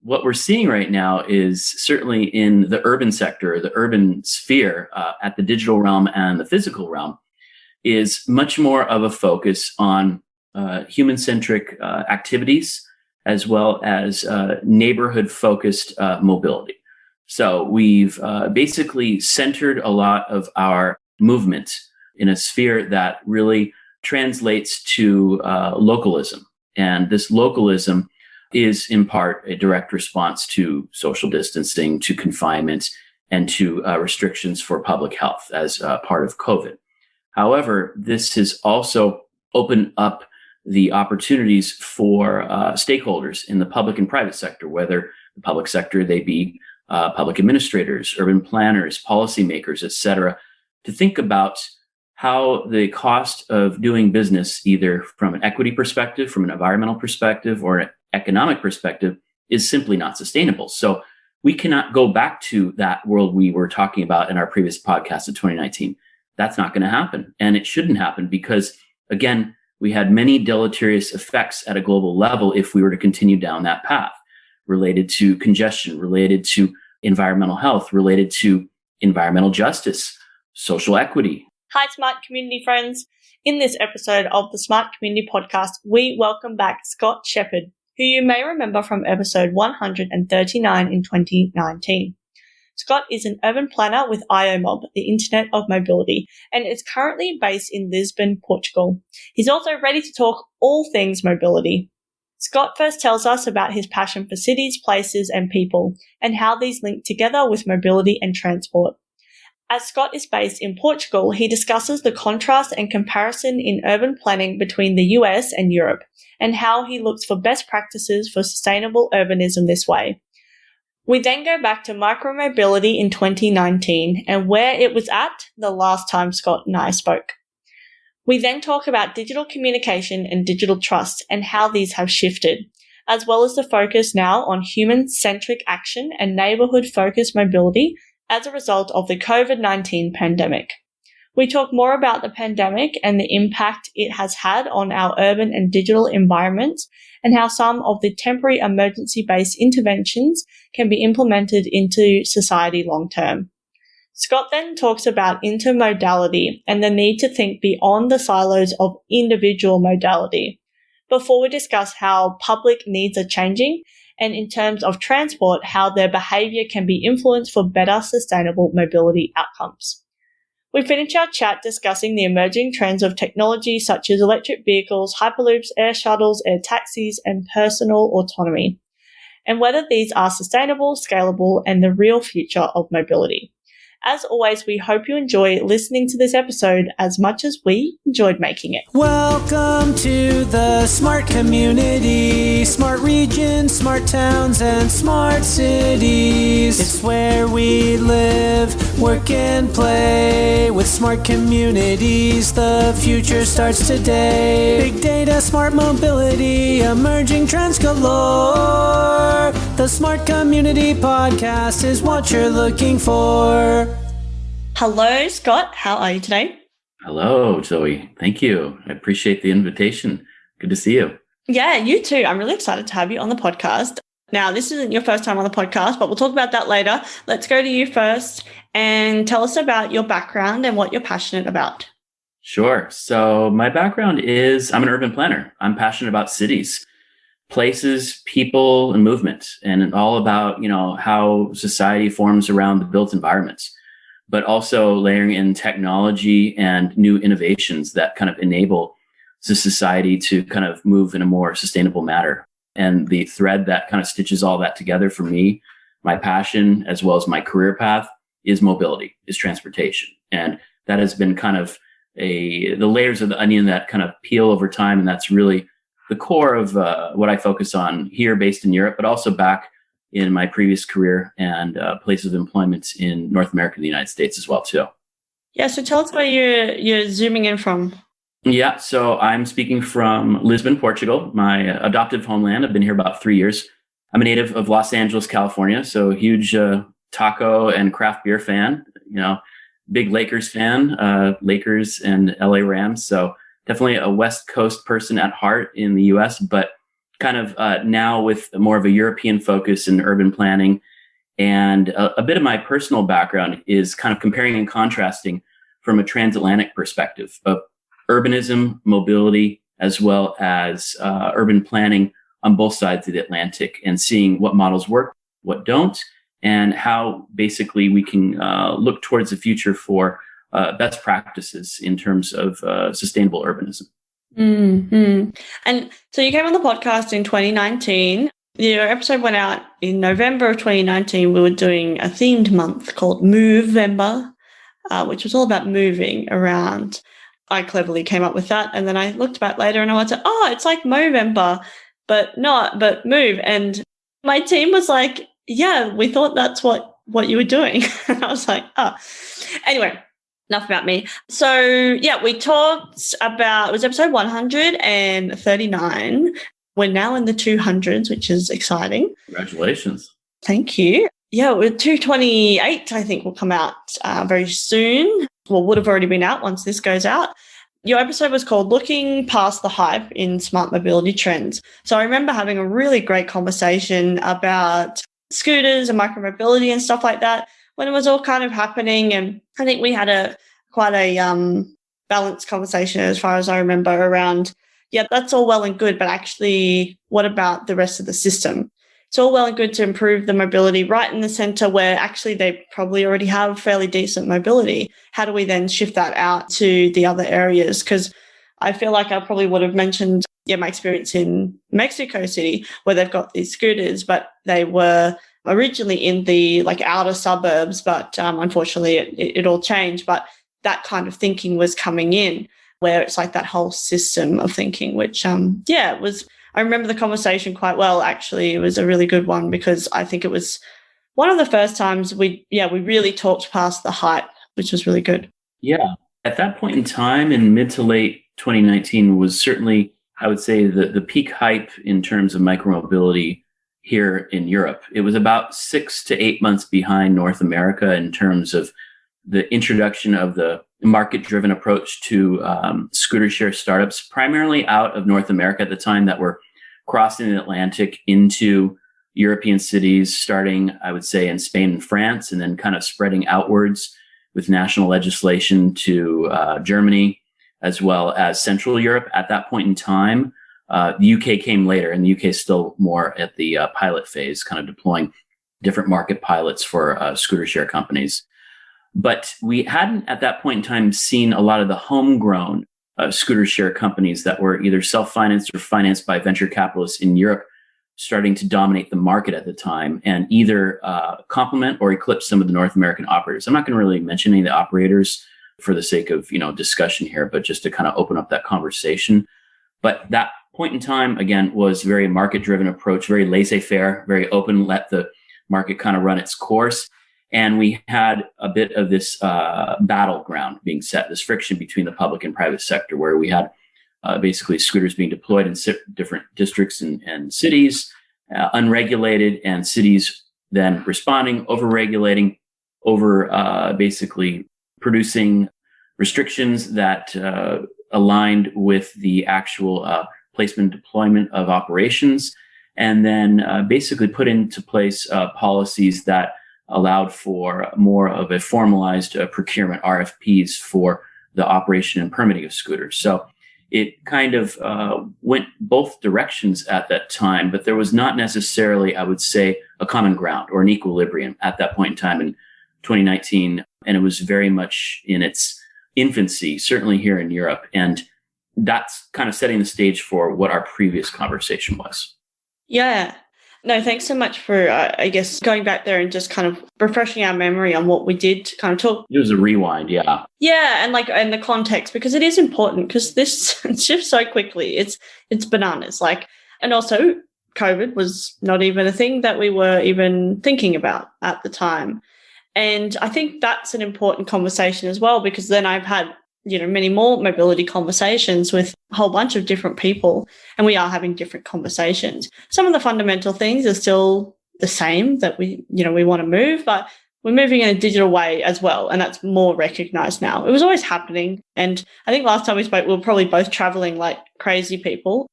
what we're seeing right now is certainly in the urban sector, the urban sphere, at the digital realm and the physical realm, is much more of a focus on human-centric activities as well as neighborhood-focused mobility. So we've basically centered a lot of our movement in a sphere that really translates to localism. And this localism is in part a direct response to social distancing, to confinement, and to restrictions for public health as part of COVID. However, this has also opened up the opportunities for stakeholders in the public and private sector, whether the public sector, they be public administrators, urban planners, policymakers, et cetera, to think about how the cost of doing business, either from an equity perspective, from an environmental perspective, or an economic perspective, is simply not sustainable. So we cannot go back to that world we were talking about in our previous podcast in 2019. That's not going to happen. And it shouldn't happen because, again, we had many deleterious effects at a global level if we were to continue down that path, related to congestion, related to environmental health, related to environmental justice, social equity. Hi, Smart Community friends. In this episode of the Smart Community Podcast, we welcome back Scott Shepard, who you may remember from episode 139 in 2019. Scott is an urban planner with Iomob, the Internet of Mobility, and is currently based in Lisbon, Portugal. He's also ready to talk all things mobility. Scott first tells us about his passion for cities, places, and people, and how these link together with mobility and transport. As Scott is based in Portugal, he discusses the contrast and comparison in urban planning between the US and Europe, and how he looks for best practices for sustainable urbanism this way. We then go back to micromobility in 2019 and where it was at the last time Scott and I spoke. We then talk about digital communication and digital trust and how these have shifted, as well as the focus now on human-centric action and neighbourhood-focused mobility as a result of the COVID-19 pandemic. We talk more about the pandemic and the impact it has had on our urban and digital environments, and how some of the temporary emergency-based interventions can be implemented into society long-term. Scott then talks about intermodality and the need to think beyond the silos of individual modality, before we discuss how public needs are changing, and in terms of transport, how their behaviour can be influenced for better sustainable mobility outcomes. We finish our chat discussing the emerging trends of technology such as electric vehicles, hyperloops, air shuttles, air taxis, and personal autonomy, and whether these are sustainable, scalable, and the real future of mobility. As always, we hope you enjoy listening to this episode as much as we enjoyed making it. Welcome to the smart community, smart regions, smart towns, and smart cities. It's where we live, work, and play. With smart communities, the future starts today. Big data, smart mobility, emerging trends galore. The Smart Community Podcast is what you're looking for. Hello, Scott. How are you today? Hello, Zoe. Thank you. I appreciate the invitation. Good to see you. Yeah, you too. I'm really excited to have you on the podcast. Now, this isn't your first time on the podcast, but we'll talk about that later. Let's go to you first and tell us about your background and what you're passionate about. Sure. So my background is I'm an urban planner. I'm passionate about cities, places, people, and movement, and all about, how society forms around the built environments, but also layering in technology and new innovations that kind of enable the society to kind of move in a more sustainable manner. And the thread that kind of stitches all that together for me, my passion, as well as my career path, is mobility, is transportation. And that has been kind of the layers of the onion that kind of peel over time. And that's really the core of what I focus on here based in Europe, but also back in my previous career and places of employment in North America and the United States as well, too. Yeah, so tell us where you're zooming in from. Yeah, so I'm speaking from Lisbon, Portugal, my adoptive homeland. I've been here about 3 years. I'm a native of Los Angeles, California, so huge taco and craft beer fan, big Lakers fan, Lakers and LA Rams. So definitely a West Coast person at heart in the US, but kind of now with more of a European focus in urban planning. And a bit of my personal background is kind of comparing and contrasting from a transatlantic perspective of urbanism, mobility, as well as urban planning on both sides of the Atlantic, and seeing what models work, what don't, and how basically we can look towards the future for best practices in terms of sustainable urbanism. Mm-hmm. And so you came on the podcast in 2019. Your episode went out in November of 2019. We were doing a themed month called Movember, which was all about moving around. I cleverly came up with that. And then I looked back later and I went, oh, it's like Movember, but move. And my team was like, yeah, we thought that's what you were doing. And I was like, oh. Anyway, enough about me. So, yeah, we talked about, it was episode 139. We're now in the 200s, which is exciting. Congratulations. Thank you. Yeah, we're 228, I think, will come out very soon. Well, would have already been out once this goes out. Your episode was called Looking Past the Hype in Smart Mobility Trends. So I remember having a really great conversation about scooters and micromobility and stuff like that when it was all kind of happening. And I think we had quite a balanced conversation as far as I remember around, yeah, that's all well and good, but actually what about the rest of the system? It's all well and good to improve the mobility right in the center where actually they probably already have fairly decent mobility. How do we then shift that out to the other areas? Because I feel like I probably would have mentioned, my experience in Mexico City where they've got these scooters, but they were originally in the outer suburbs, but unfortunately it all changed. But that kind of thinking was coming in where it's like that whole system of thinking, which, it was, I remember the conversation quite well, actually. It was a really good one because I think it was one of the first times we really talked past the hype, which was really good. Yeah. At that point in time, in mid to late 2019, was certainly, I would say, the peak hype in terms of micromobility here in Europe. It was about 6 to 8 months behind North America in terms of the introduction of the market-driven approach to scooter share startups, primarily out of North America at the time, that were crossing the Atlantic into European cities, starting, I would say, in Spain and France, and then kind of spreading outwards with national legislation to Germany, as well as Central Europe. At that point in time, the UK came later, and the UK is still more at the pilot phase, kind of deploying different market pilots for scooter share companies. But we hadn't at that point in time seen a lot of the homegrown scooter share companies that were either self-financed or financed by venture capitalists in Europe starting to dominate the market at the time and either complement or eclipse some of the North American operators. I'm not going to really mention any of the operators for the sake of discussion here, but just to kind of open up that conversation. But that point in time, again, was very market-driven approach, very laissez-faire, very open, let the market kind of run its course. And we had a bit of this battleground being set, this friction between the public and private sector, where we had basically scooters being deployed in different districts and cities, unregulated, and cities then responding, over-regulating, basically producing restrictions that aligned with the actual placement and deployment of operations, and then basically put into place policies that allowed for more of a formalized procurement, RFPs, for the operation and permitting of scooters. So it kind of went both directions at that time, but there was not necessarily, I would say, a common ground or an equilibrium at that point in time in 2019. And it was very much in its infancy, certainly here in Europe. And that's kind of setting the stage for what our previous conversation was. Yeah. No, thanks so much for, I guess, going back there and just kind of refreshing our memory on what we did to kind of talk. It was a rewind, yeah. Yeah, and the context, because it is important, because this shifts so quickly. It's bananas. And also COVID was not even a thing that we were even thinking about at the time. And I think that's an important conversation as well, because then I've had many more mobility conversations with a whole bunch of different people, and we are having different conversations. Some of the fundamental things are still the same, that we want to move, but we're moving in a digital way as well, and that's more recognized now. It was always happening, and I think last time we spoke, we were probably both traveling like crazy people.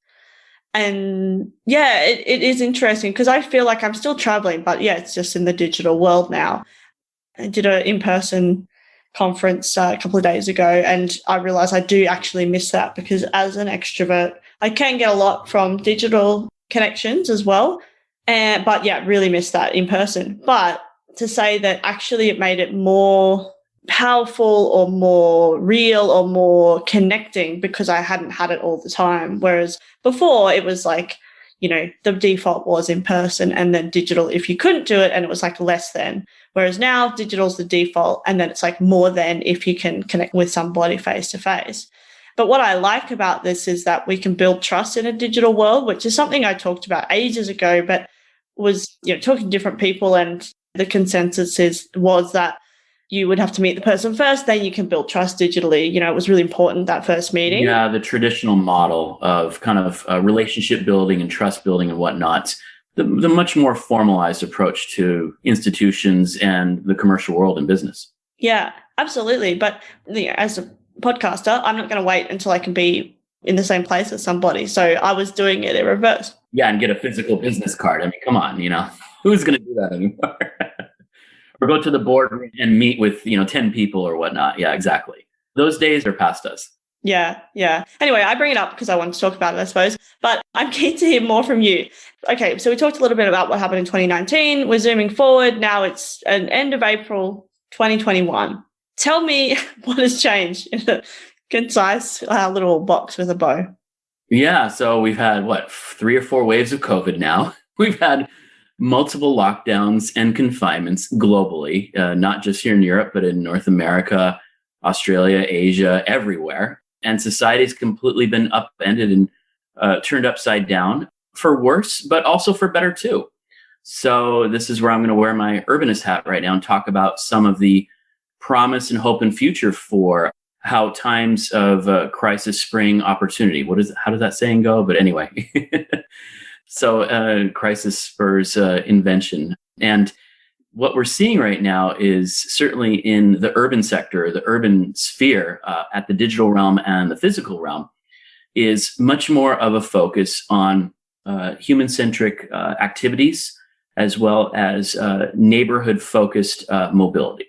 And yeah, it is interesting because I feel like I'm still traveling, but yeah, it's just in the digital world now. I did an in-person conference a couple of days ago, and I realized I do actually miss that because as an extrovert, I can get a lot from digital connections as well. But yeah, really miss that in person. But to say that actually it made it more powerful or more real or more connecting because I hadn't had it all the time. Whereas before it was like, the default was in person and then digital if you couldn't do it, and it was like less than. Whereas now digital's the default and then it's like more than if you can connect with somebody face to face. But what I like about this is that we can build trust in a digital world, which is something I talked about ages ago, but was, talking to different people, and the consensus was that you would have to meet the person first, then you can build trust digitally. It was really important, that first meeting. Yeah, the traditional model of kind of relationship building and trust building and whatnot, the much more formalized approach to institutions and the commercial world and business. Yeah, absolutely. But as a podcaster, I'm not going to wait until I can be in the same place as somebody. So I was doing it in reverse. Yeah, and get a physical business card. I mean, come on, who's going to do that anymore? Or go to the board and meet with, 10 people or whatnot. Yeah, exactly. Those days are past us. Yeah. Anyway, I bring it up because I want to talk about it, I suppose, but I'm keen to hear more from you. Okay, so we talked a little bit about what happened in 2019. We're zooming forward. Now it's an end of April 2021. Tell me what has changed in a concise little box with a bow. Yeah, so we've had, 3 or 4 waves of COVID now. We've had multiple lockdowns and confinements globally, not just here in Europe, but in North America, Australia, Asia, everywhere. And society's completely been upended and turned upside down for worse, but also for better too. So this is where I'm going to wear my urbanist hat right now and talk about some of the promise and hope and future for how times of crisis spring opportunity. How does that saying go? But anyway. So crisis spurs invention. And what we're seeing right now is certainly in the urban sector, the urban sphere, at the digital realm and the physical realm, is much more of a focus on human-centric activities as well as neighborhood-focused mobility.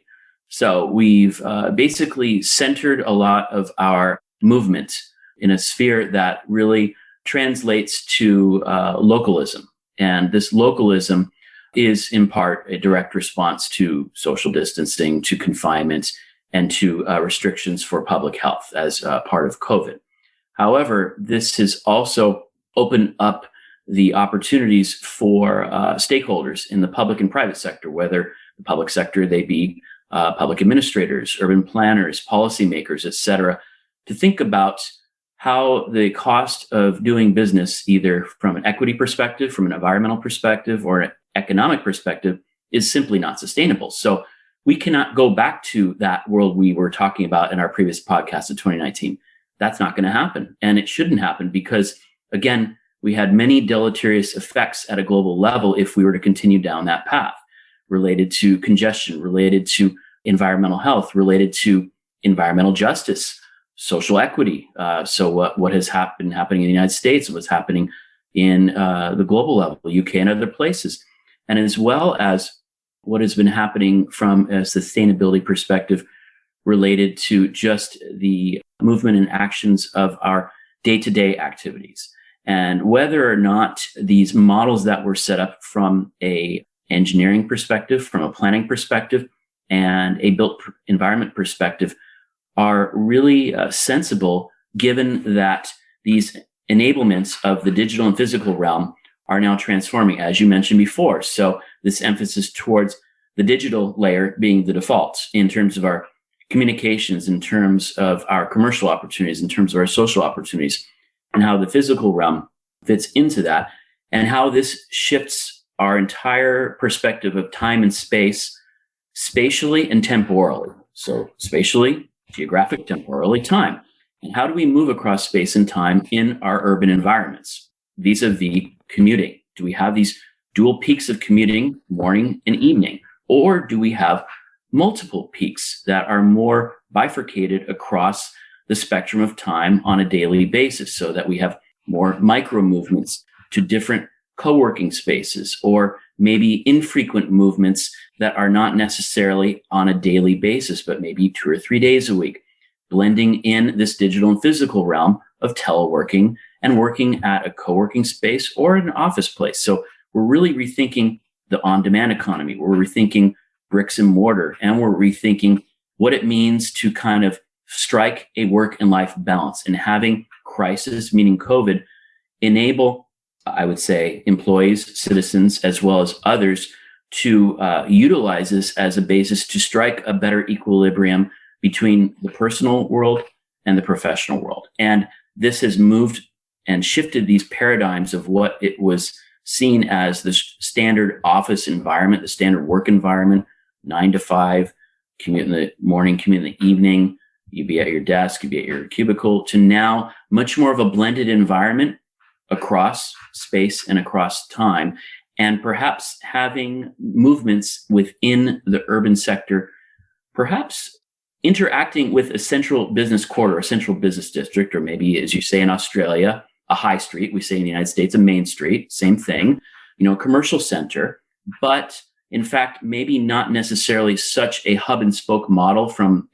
So we've basically centered a lot of our movement in a sphere that really translates to localism. And this localism is in part a direct response to social distancing, to confinement, and to restrictions for public health as part of COVID. However, this has also opened up the opportunities for stakeholders in the public and private sector, whether the public sector, they be public administrators, urban planners, policymakers, et cetera, to think about how the cost of doing business, either from an equity perspective, from an environmental perspective, or an economic perspective, is simply not sustainable. So we cannot go back to that world we were talking about in our previous podcast in 2019. That's not going to happen. And it shouldn't happen because, again, we had many deleterious effects at a global level if we were to continue down that path, related to congestion, related to environmental health, related to environmental justice, social equity. So what has been happening in the United States and what's happening in the global level, UK and other places, and as well as what has been happening from a sustainability perspective related to just the movement and actions of our day-to-day activities. And whether or not these models that were set up from a engineering perspective, from a planning perspective, and a built environment perspective are really sensible, given that these enablements of the digital and physical realm are now transforming, as you mentioned before. So this emphasis towards the digital layer being the default in terms of our communications, in terms of our commercial opportunities, in terms of our social opportunities, and how the physical realm fits into that, and how this shifts our entire perspective of time and space, spatially and temporally. So spatially, geographic, temporally, time. And how do we move across space and time in our urban environments vis-a-vis commuting? Do we have these dual peaks of commuting, morning and evening? Or do we have multiple peaks that are more bifurcated across the spectrum of time on a daily basis, so that we have more micro movements to different co-working spaces, or maybe infrequent movements that are not necessarily on a daily basis, but maybe 2 or 3 days a week, blending in this digital and physical realm of teleworking and working at a co-working space or an office place. So we're really rethinking the on-demand economy. We're rethinking bricks and mortar, and we're rethinking what it means to kind of strike a work and life balance, and having crisis, meaning COVID, enable, I would say, employees, citizens, as well as others to utilize this as a basis to strike a better equilibrium between the personal world and the professional world. And this has moved and shifted these paradigms of what it was seen as the standard office environment, the standard work environment, 9 to 5, commute in the morning, commute in the evening, you'd be at your desk, you'd be at your cubicle, to now much more of a blended environment across space and across time, and perhaps having movements within the urban sector, perhaps interacting with a central business quarter, a central business district, or maybe, as you say in Australia, a high street. We say in the United States, a main street, same thing, a commercial center, but in fact, maybe not necessarily such a hub and spoke model from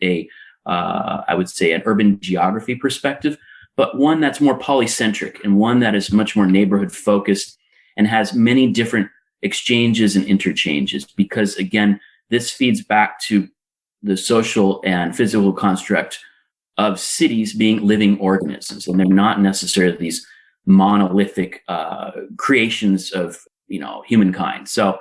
I would say, an urban geography perspective, but one that's more polycentric and one that is much more neighborhood focused and has many different exchanges and interchanges. Because again, this feeds back to the social and physical construct of cities being living organisms, and they're not necessarily these monolithic creations of humankind. So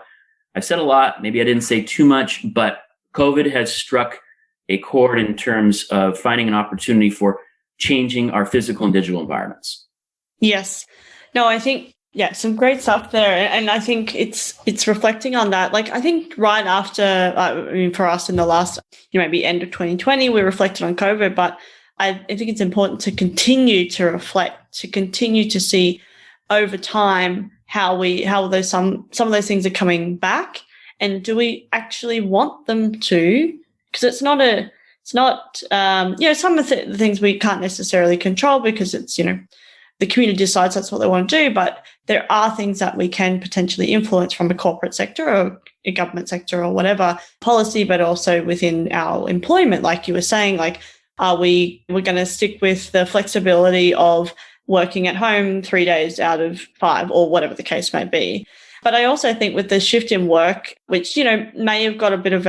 I've said a lot. Maybe I didn't say too much, but COVID has struck a chord in terms of finding an opportunity for changing our physical and digital environments. Yes. No, I think, some great stuff there. And I think it's reflecting on that. Like, I think right after, for us in the last, maybe end of 2020, we reflected on COVID, but I think it's important to continue to reflect, to continue to see over time how some of those things are coming back, and do we actually want them to? Because some of the things we can't necessarily control because it's, the community decides that's what they want to do, but there are things that we can potentially influence from a corporate sector or a government sector or whatever policy, but also within our employment. Like you were saying, like, we're going to stick with the flexibility of working at home 3 days out of 5 or whatever the case may be. But I also think with the shift in work, which, may have got a bit of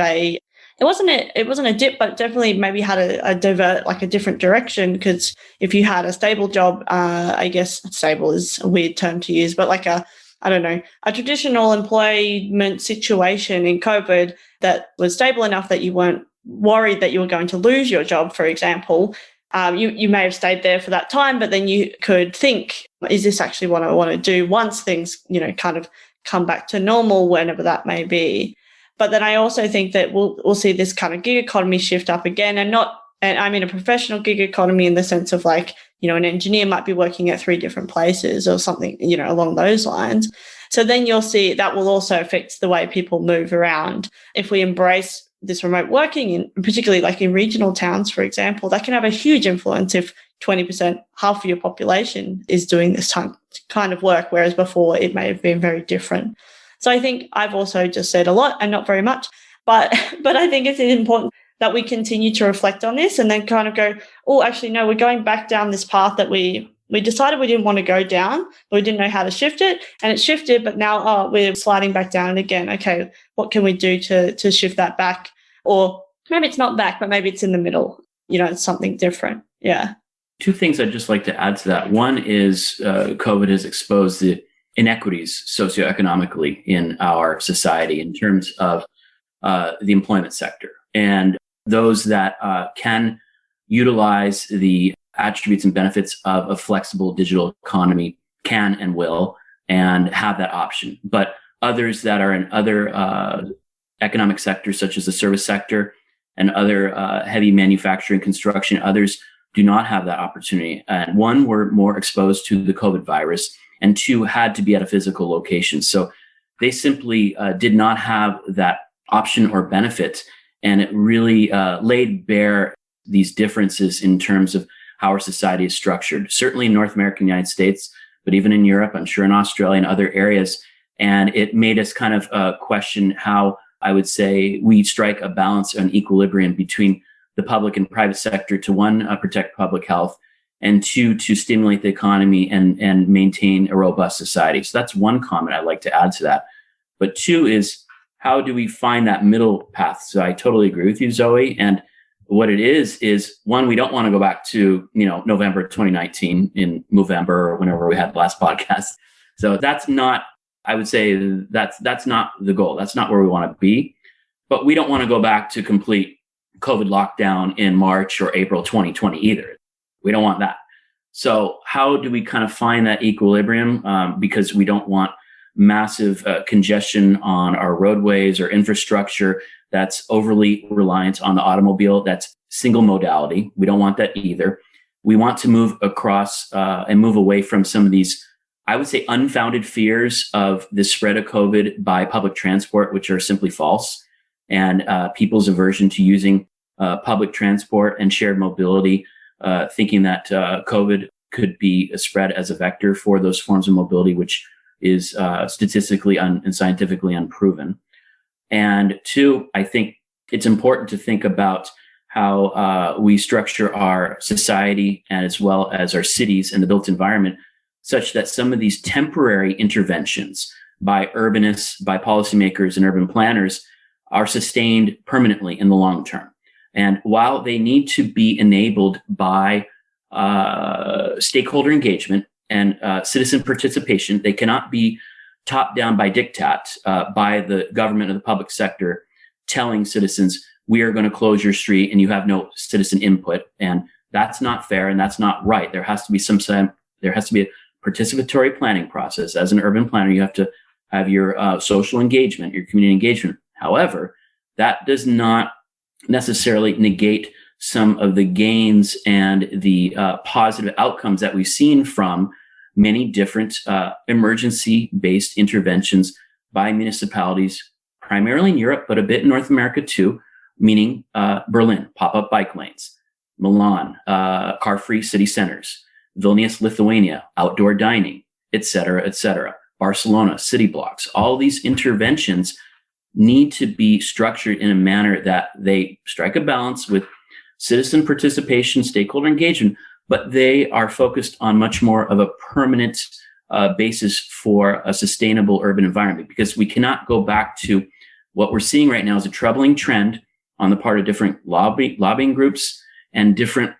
it wasn't a dip, but it definitely maybe had a divert, like a different direction. Because if you had a stable job, I guess stable is a weird term to use, but like a traditional employment situation in COVID that was stable enough that you weren't worried that you were going to lose your job, for example, you may have stayed there for that time, but then you could think, is this actually what I want to do once things, kind of come back to normal, whenever that may be. But then I also think that we'll see this kind of gig economy shift up again, and I mean a professional gig economy in the sense of like, an engineer might be working at 3 different places or something, along those lines. So then you'll see that will also affect the way people move around. If we embrace this remote working, particularly like in regional towns, for example, that can have a huge influence if 20%, half of your population is doing this kind of work, whereas before it may have been very different. So I think I've also just said a lot and not very much, but I think it's important that we continue to reflect on this and then kind of go, oh, actually, no, we're going back down this path that we decided we didn't want to go down, but we didn't know how to shift it, and it shifted, but now we're sliding back down again. Okay, what can we do to shift that back? Or maybe it's not back, but maybe it's in the middle. It's something different. Yeah. 2 things I'd just like to add to that. One is COVID has exposed the inequities socioeconomically in our society in terms of the employment sector, and those that can utilize the attributes and benefits of a flexible digital economy can and will and have that option. But others that are in other economic sectors, such as the service sector and other heavy manufacturing, construction, others do not have that opportunity. And 1, were more exposed to the COVID virus, and 2, had to be at a physical location. So they simply did not have that option or benefit. And it really laid bare these differences in terms of how our society is structured, certainly in North America and United States, but even in Europe, I'm sure in Australia and other areas. And it made us kind of question how, I would say, we strike a balance and equilibrium between the public and private sector to, one, protect public health, and two, to stimulate the economy and maintain a robust society. So that's one comment I'd like to add to that. But two is, how do we find that middle path? So I totally agree with you, Zoe. And what it is one, we don't want to go back to, November 2019 in Movember or whenever we had the last podcast. So that's not, I would say that's not the goal. That's not where we want to be. But we don't want to go back to complete COVID lockdown in March or April 2020 either. We don't want that. So how do we kind of find that equilibrium? Because we don't want massive congestion on our roadways or infrastructure that's overly reliant on the automobile. That's single modality. We don't want that either. We want to move across and move away from some of these, I would say, unfounded fears of the spread of COVID by public transport, which are simply false, and people's aversion to using public transport and shared mobility, thinking that COVID could be spread as a vector for those forms of mobility, which is statistically and scientifically unproven. And two, I think it's important to think about how we structure our society and as well as our cities and the built environment such that some of these temporary interventions by urbanists, by policymakers and urban planners are sustained permanently in the long term. And while they need to be enabled by stakeholder engagement and citizen participation, they cannot be top down by diktat by the government or the public sector telling citizens, we are going to close your street and you have no citizen input. And that's not fair and that's not right. There has to be a participatory planning process. As an urban planner, you have to have your social engagement, your community engagement. However, that does not necessarily negate some of the gains and the positive outcomes that we've seen from many different emergency-based interventions by municipalities, primarily in Europe, but a bit in North America too, meaning Berlin, pop-up bike lanes, Milan, car-free city centers, Vilnius, Lithuania, outdoor dining, et cetera, Barcelona, city blocks. All these interventions need to be structured in a manner that they strike a balance with citizen participation, stakeholder engagement, but they are focused on much more of a permanent basis for a sustainable urban environment, because we cannot go back to what we're seeing right now is a troubling trend on the part of different lobbying groups and different,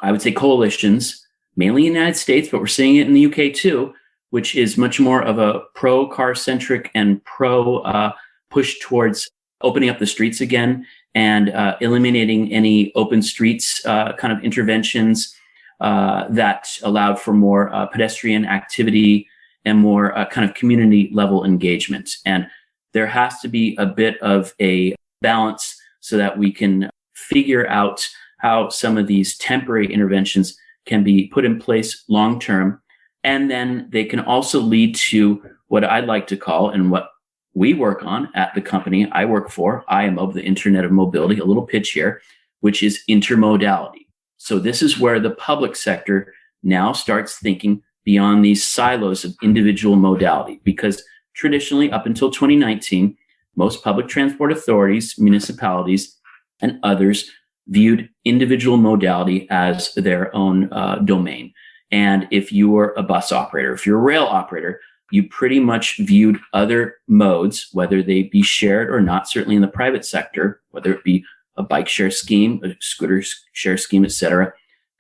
I would say, coalitions, mainly in the United States, but we're seeing it in the UK too, which is much more of a pro-car centric and pro push towards opening up the streets again and eliminating any open streets kind of interventions that allowed for more pedestrian activity and more kind of community level engagement. And there has to be a bit of a balance so that we can figure out how some of these temporary interventions can be put in place long term. And then they can also lead to what I'd like to call, and what we work on at the company I work for, Iomob, the Internet of Mobility, a little pitch here, which is intermodality. So this is where the public sector now starts thinking beyond these silos of individual modality, because traditionally, up until 2019, most public transport authorities, municipalities, and others viewed individual modality as their own domain. And if you were a bus operator, if you're a rail operator, you pretty much viewed other modes, whether they be shared or not, certainly in the private sector, whether it be a bike share scheme, a scooter share scheme, et cetera,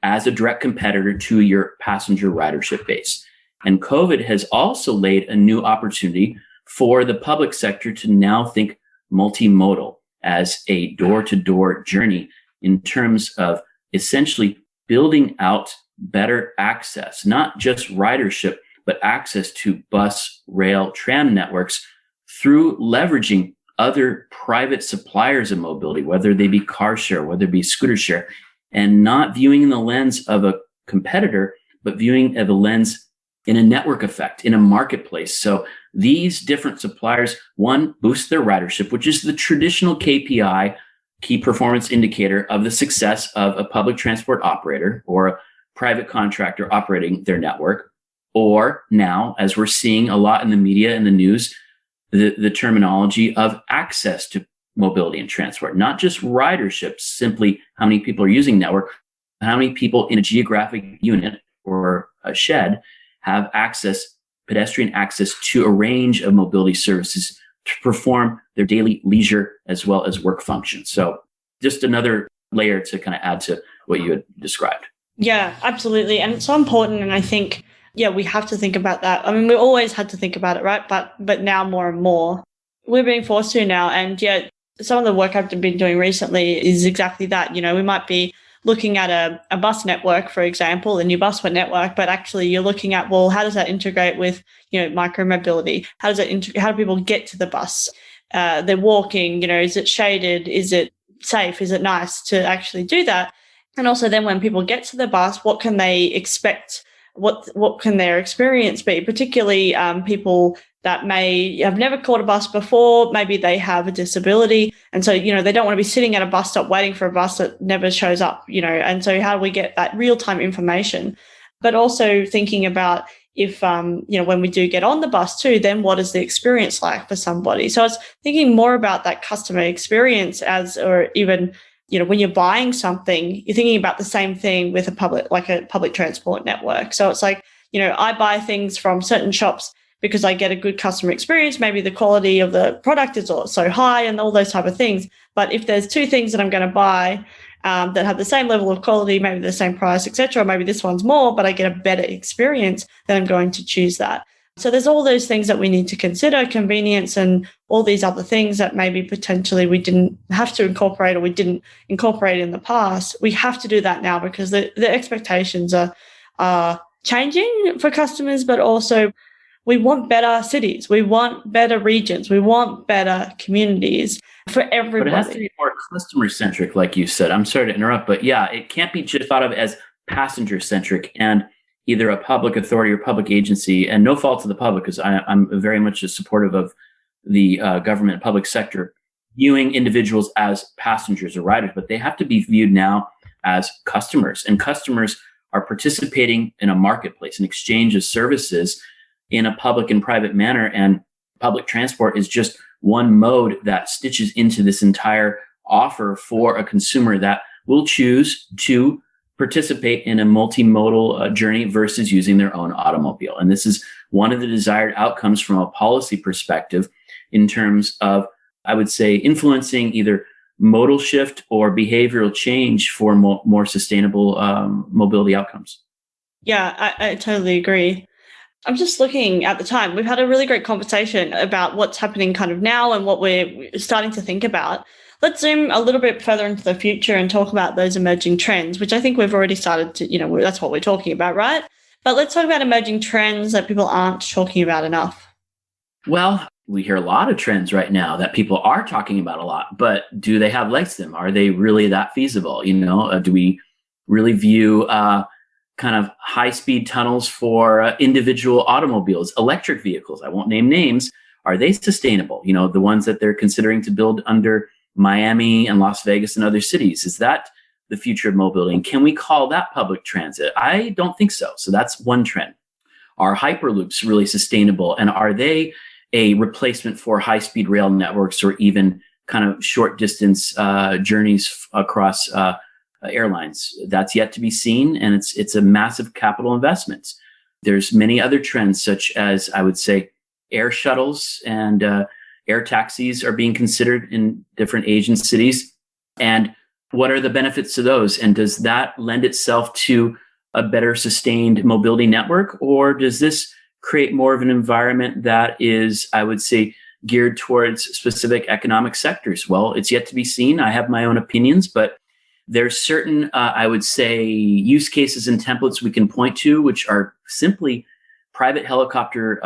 as a direct competitor to your passenger ridership base. And COVID has also laid a new opportunity for the public sector to now think multimodal as a door-to-door journey in terms of essentially building out better access, not just ridership, but access to bus, rail, tram networks through leveraging other private suppliers of mobility, whether they be car share, whether it be scooter share, and not viewing in the lens of a competitor, but viewing of a lens in a network effect, in a marketplace. So these different suppliers, one, boost their ridership, which is the traditional KPI, key performance indicator of the success of a public transport operator or private contractor operating their network, or now, as we're seeing a lot in the media and the news, the terminology of access to mobility and transport, not just ridership, simply how many people are using network, how many people in a geographic unit or a shed have access, pedestrian access to a range of mobility services to perform their daily leisure as well as work functions. So just another layer to kind of add to what you had described. Yeah, absolutely. And it's so important. And I think, we have to think about that. I mean, we always had to think about it, right? But now more and more, we're being forced to now. And some of the work I've been doing recently is exactly that. We might be looking at a bus network, for example, a new bus network, but actually you're looking at, well, how does that integrate with, micromobility? How do people get to the bus? They're walking, is it shaded? Is it safe? Is it nice to actually do that? And also then when people get to the bus, what can they expect? What can their experience be? Particularly people that may have never caught a bus before, maybe they have a disability. And so, they don't want to be sitting at a bus stop waiting for a bus that never shows up, and so how do we get that real-time information? But also thinking about if, when we do get on the bus too, then what is the experience like for somebody? So I was thinking more about that customer experience or even, when you're buying something, you're thinking about the same thing with a public transport network. So it's like, I buy things from certain shops because I get a good customer experience. Maybe the quality of the product is so high and all those type of things. But if there's two things that I'm going to buy that have the same level of quality, maybe the same price, etc., maybe this one's more, but I get a better experience, then I'm going to choose that. So there's all those things that we need to consider, convenience and all these other things that maybe potentially we didn't have to incorporate or we didn't incorporate in the past. We have to do that now because the expectations are changing for customers, but also we want better cities. We want better regions. We want better communities for everybody. But it has to be more customer-centric, like you said. I'm sorry to interrupt, but it can't be just thought of as passenger-centric and either a public authority or public agency, and no fault to the public, because I'm very much supportive of the government and public sector viewing individuals as passengers or riders, but they have to be viewed now as customers. And customers are participating in a marketplace, an exchange of services in a public and private manner. And public transport is just one mode that stitches into this entire offer for a consumer that will choose to participate in a multimodal journey versus using their own automobile. And this is one of the desired outcomes from a policy perspective in terms of, I would say, influencing either modal shift or behavioral change for more sustainable mobility outcomes. Yeah, I totally agree. I'm just looking at the time. We've had a really great conversation about what's happening kind of now and what we're starting to think about. Let's zoom a little bit further into the future and talk about those emerging trends, which I think we've already started to, that's what we're talking about, right? But let's talk about emerging trends that people aren't talking about enough. Well, we hear a lot of trends right now that people are talking about a lot, but do they have legs to them? Are they really that feasible? Do we really view kind of high-speed tunnels for individual automobiles, electric vehicles? I won't name names. Are they sustainable? The ones that they're considering to build under Miami and Las Vegas and other cities. Is that the future of mobility? And can we call that public transit? I don't think so. So that's one trend. Are hyperloops really sustainable? And are they a replacement for high-speed rail networks or even kind of short distance journeys across airlines? That's yet to be seen. And it's a massive capital investment. There's many other trends, such as, I would say, air shuttles and air taxis are being considered in different Asian cities. And what are the benefits to those? And does that lend itself to a better sustained mobility network? Or does this create more of an environment that is, I would say, geared towards specific economic sectors? Well, it's yet to be seen. I have my own opinions, but there's certain, I would say, use cases and templates we can point to, which are simply private helicopter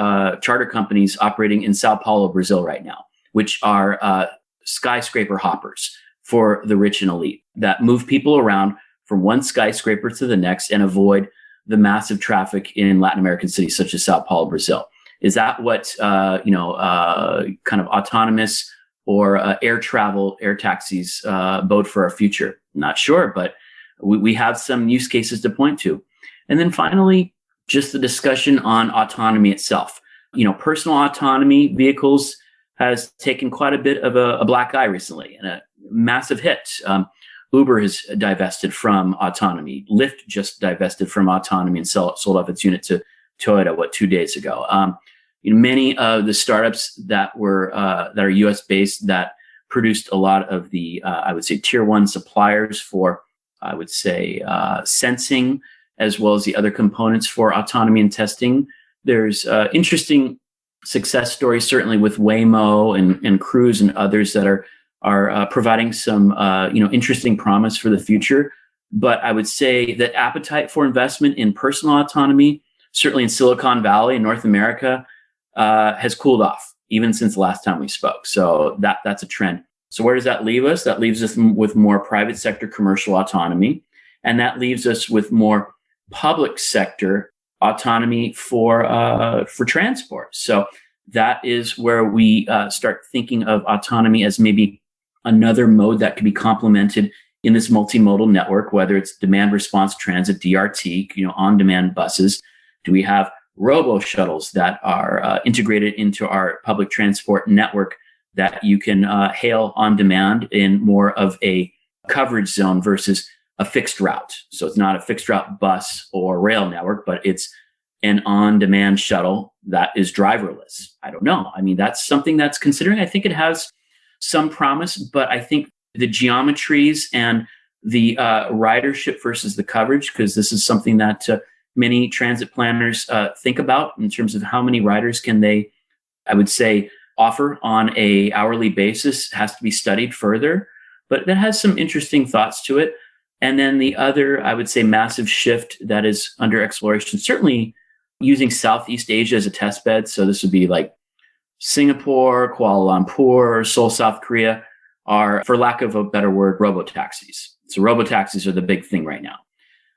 charter companies operating in Sao Paulo, Brazil right now, which are skyscraper hoppers for the rich and elite that move people around from one skyscraper to the next and avoid the massive traffic in Latin American cities such as Sao Paulo, Brazil. Is that what, kind of autonomous or air travel, air taxis bode for our future? Not sure, but we have some use cases to point to. And then finally, just the discussion on autonomy itself. Personal autonomy vehicles has taken quite a bit of a black eye recently and a massive hit. Uber has divested from autonomy. Lyft just divested from autonomy and sold off its unit to Toyota, 2 days ago. Many of the startups that are U.S. based that produced a lot of the, I would say, tier one suppliers for, I would say, sensing, as well as the other components for autonomy and testing. There's interesting success stories, certainly with Waymo and Cruise and others that are providing some interesting promise for the future. But I would say that appetite for investment in personal autonomy, certainly in Silicon Valley in North America, has cooled off even since the last time we spoke. So that's a trend. So where does that leave us? That leaves us with more private sector commercial autonomy, and that leaves us with more public sector autonomy for transport. So that is where we start thinking of autonomy as maybe another mode that could be complemented in this multimodal network, whether it's demand response transit, DRT, on-demand buses. Do we have robo shuttles that are integrated into our public transport network that you can hail on demand in more of a coverage zone versus a fixed route? So it's not a fixed route bus or rail network, but it's an on-demand shuttle that is driverless. I don't know. I mean, that's something that's considering. I think it has some promise, but I think the geometries and the ridership versus the coverage, because this is something that many transit planners think about in terms of how many riders can they, I would say, offer on a hourly basis, has to be studied further, but that has some interesting thoughts to it. And then the other, I would say, massive shift that is under exploration, certainly using Southeast Asia as a test bed. So this would be like Singapore, Kuala Lumpur, Seoul, South Korea, are, for lack of a better word, robotaxis. So robotaxis are the big thing right now.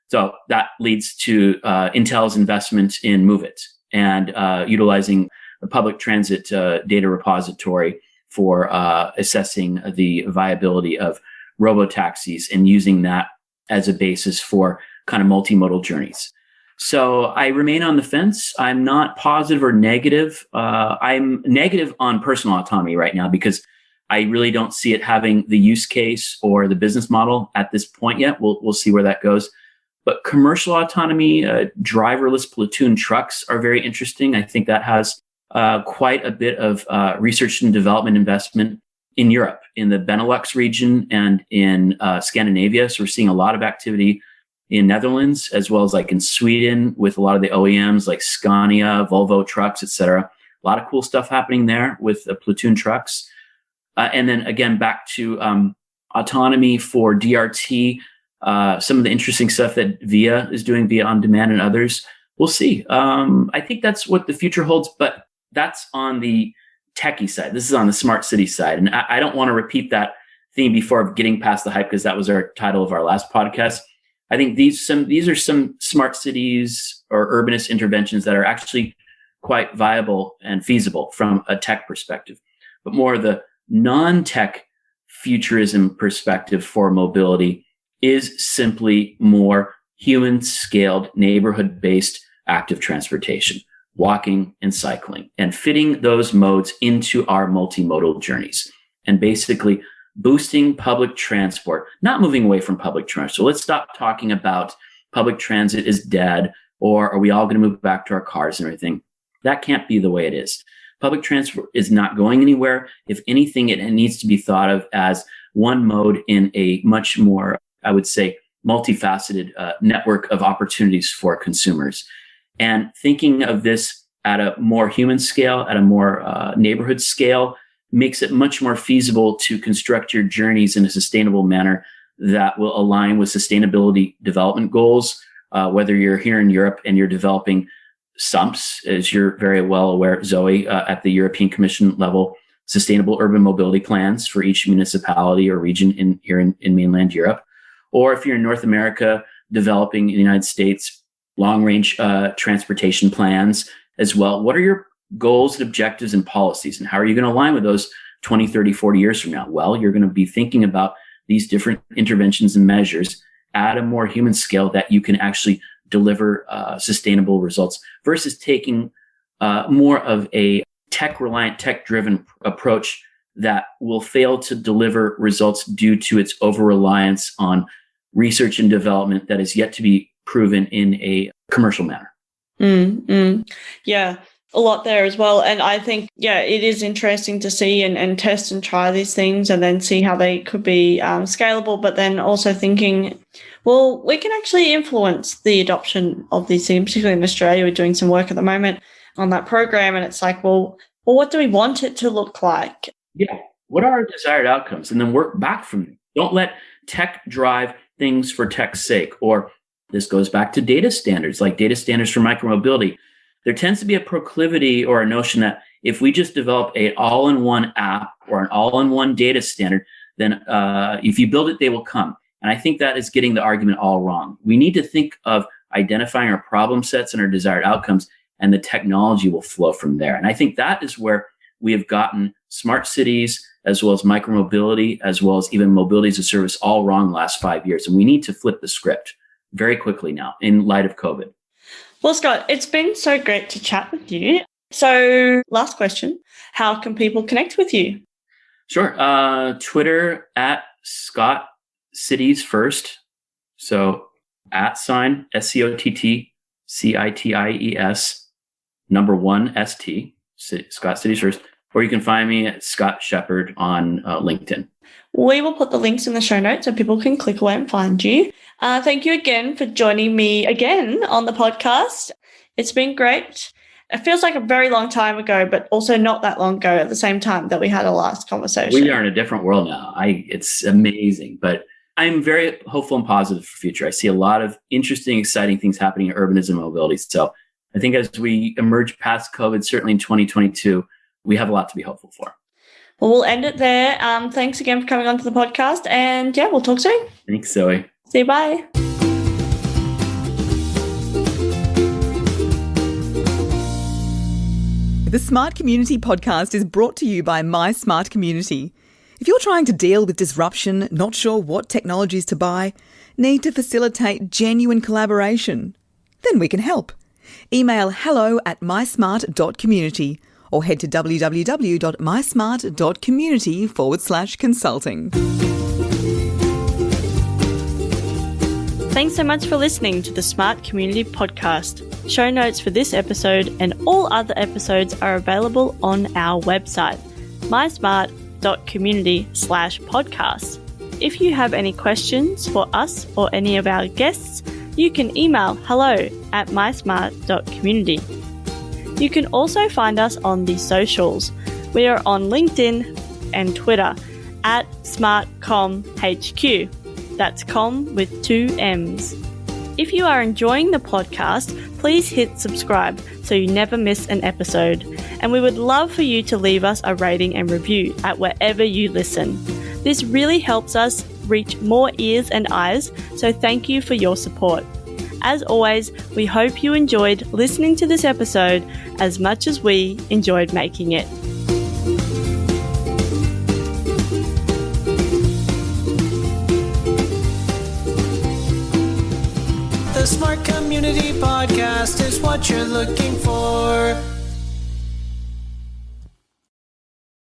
So that leads to Intel's investment in MoveIt and utilizing the public transit data repository for assessing the viability of robotaxis and using that as a basis for kind of multimodal journeys. So I remain on the fence. I'm not positive or negative. I'm negative on personal autonomy right now because I really don't see it having the use case or the business model at this point yet. We'll see where that goes. But commercial autonomy, driverless platoon trucks are very interesting. I think that has quite a bit of research and development investment in Europe, in the Benelux region and in Scandinavia. So we're seeing a lot of activity in Netherlands, as well as like in Sweden with a lot of the OEMs like Scania, Volvo trucks, et cetera. A lot of cool stuff happening there with platoon trucks. And then again, back to autonomy for DRT, some of the interesting stuff that VIA is doing, VIA On Demand and others. We'll see. I think that's what the future holds, but that's on the techie side. This is on the smart city side. And I don't want to repeat that theme before getting past the hype, because that was our title of our last podcast. I think these are some smart cities or urbanist interventions that are actually quite viable and feasible from a tech perspective, but more the non-tech futurism perspective for mobility is simply more human-scaled, neighborhood-based active transportation, walking and cycling, and fitting those modes into our multimodal journeys, and basically boosting public transport, not moving away from public transit. So let's stop talking about public transit is dead, or are we all going to move back to our cars and everything? That can't be the way it is. Public transport is not going anywhere. If anything, it needs to be thought of as one mode in a much more, I would say, multifaceted network of opportunities for consumers. And thinking of this at a more human scale, at a more neighborhood scale, makes it much more feasible to construct your journeys in a sustainable manner that will align with sustainability development goals, whether you're here in Europe and you're developing SUMPs, as you're very well aware, Zoe, at the European Commission level, sustainable urban mobility plans for each municipality or region here in mainland Europe. Or if you're in North America, developing in the United States, long-range transportation plans as well. What are your goals and objectives and policies, and how are you going to align with those 20, 30, 40 years from now? Well, you're going to be thinking about these different interventions and measures at a more human scale that you can actually deliver sustainable results versus taking more of a tech-reliant, tech-driven approach that will fail to deliver results due to its over-reliance on research and development that is yet to be proven in a commercial manner. Yeah, a lot there as well. And I think, it is interesting to see and test and try these things and then see how they could be scalable, but then also thinking, well, we can actually influence the adoption of these things, particularly in Australia. We're doing some work at the moment on that program, and it's like, well, what do we want it to look like? Yeah. What are our desired outcomes? And then work back from them. Don't let tech drive things for tech's sake. Or this goes back to data standards, like data standards for micromobility. There tends to be a proclivity or a notion that if we just develop an all-in-one app or an all-in-one data standard, then if you build it, they will come. And I think that is getting the argument all wrong. We need to think of identifying our problem sets and our desired outcomes, and the technology will flow from there. And I think that is where we have gotten smart cities, as well as micromobility, as well as even mobility as a service, all wrong the last 5 years. And we need to flip the script very quickly now in light of COVID. Well, Scott, it's been so great to chat with you. So last question, how can people connect with you? Sure. Twitter at Scott Cities First. So @ SCOTTCITIES #1 ST, Scott Cities First. Or you can find me at Scott Shepard on LinkedIn. We will put the links in the show notes so people can click away and find you. Thank you again for joining me again on the podcast. It's been great. It feels like a very long time ago, but also not that long ago at the same time that we had our last conversation. We are in a different world now. It's amazing, but I'm very hopeful and positive for the future. I see a lot of interesting, exciting things happening in urbanism and mobility. So I think as we emerge past COVID, certainly in 2022, we have a lot to be hopeful for. Well, we'll end it there. Thanks again for coming onto the podcast. And we'll talk soon. Thanks, Zoe. See you, bye. The Smart Community podcast is brought to you by My Smart Community. If you're trying to deal with disruption, not sure what technologies to buy, need to facilitate genuine collaboration, then we can help. Email hello@mysmart.community or head to www.mysmart.community/consulting. Thanks so much for listening to the Smart Community Podcast. Show notes for this episode and all other episodes are available on our website, mysmart.community/podcast. If you have any questions for us or any of our guests, you can email hello@mysmart.community. You can also find us on the socials. We are on LinkedIn and Twitter @SmartComHQ. That's com with 2 M's. If you are enjoying the podcast, please hit subscribe so you never miss an episode. And we would love for you to leave us a rating and review at wherever you listen. This really helps us reach more ears and eyes, so thank you for your support. As always, we hope you enjoyed listening to this episode as much as we enjoyed making it. The Smart Community Podcast is what you're looking for.